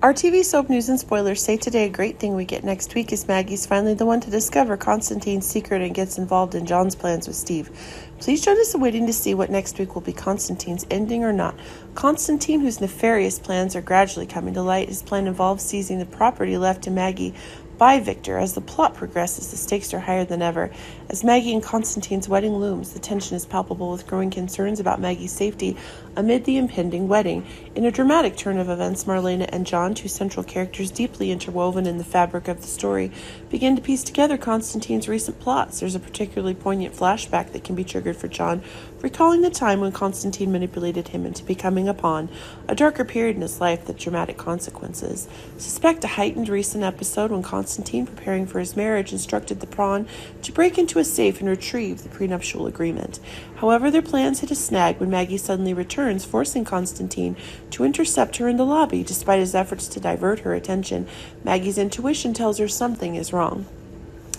Our TV soap news and spoilers say today a great thing we get next week is Maggie's finally the one to discover Konstantin's secret and gets involved in John's plans with Steve. Please join us in waiting to see what next week will be Konstantin's ending or not. Konstantin, whose nefarious plans are gradually coming to light, his plan involves seizing the property left to Maggie by Victor. As the plot progresses, the stakes are higher than ever. As Maggie and Konstantin's wedding looms, the tension is palpable with growing concerns about Maggie's safety amid the impending wedding. In a dramatic turn of events, Marlena and John, two central characters deeply interwoven in the fabric of the story, begin to piece together Konstantin's recent plots. There's a particularly poignant flashback that can be triggered for John, recalling the time when Konstantin manipulated him into becoming a pawn, a darker period in his life with dramatic consequences. Suspect a heightened recent episode when Konstantin, preparing for his marriage, instructed the pawn to break into a safe and retrieve the prenuptial agreement. However, their plans hit a snag when Maggie suddenly returns, forcing Konstantin to intercept her in the lobby. Despite his efforts to divert her attention, Maggie's intuition tells her something is wrong.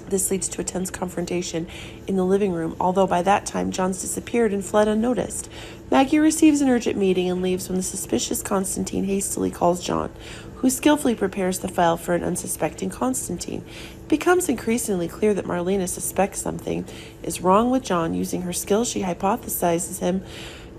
This leads to a tense confrontation in the living room, although by that time John's disappeared and fled unnoticed. Maggie receives an urgent meeting and leaves when the suspicious Konstantin hastily calls John, who skillfully prepares the file for an unsuspecting Konstantin. It becomes increasingly clear that Marlena suspects something is wrong with John. Using her skills, she hypothesizes him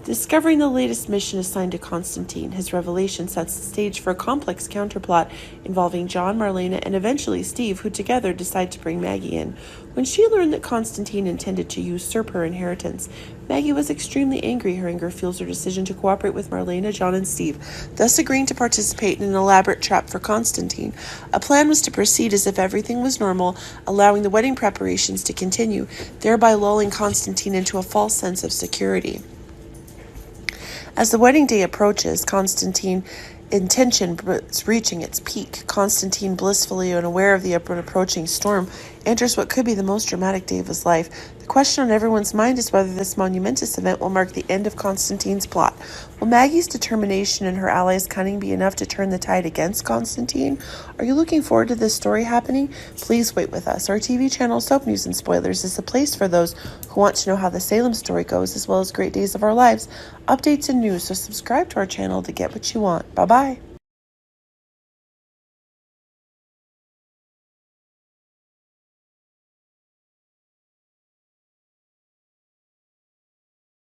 discovering the latest mission assigned to Konstantin. His revelation sets the stage for a complex counterplot involving John, Marlena, and eventually Steve, who together decide to bring Maggie in. When she learned that Konstantin intended to usurp her inheritance, Maggie was extremely angry. Her anger fuels her decision to cooperate with Marlena, John, and Steve, thus agreeing to participate in an elaborate trap for Konstantin. A plan was to proceed as if everything was normal, allowing the wedding preparations to continue, thereby lulling Konstantin into a false sense of security. As the wedding day approaches, Konstantin's intention is reaching its peak. Konstantin, blissfully unaware of the approaching storm, enters what could be the most dramatic day of his life. The question on everyone's mind is whether this monumentous event will mark the end of Konstantin's plot. Will Maggie's determination and her allies' cunning be enough to turn the tide against Konstantin? Are you looking forward to this story happening? Please wait with us. Our TV channel Soap News and Spoilers is the place for those who want to know how the Salem story goes, as well as great days of our lives, updates, and news. So subscribe to our channel to get what you want. Bye-bye.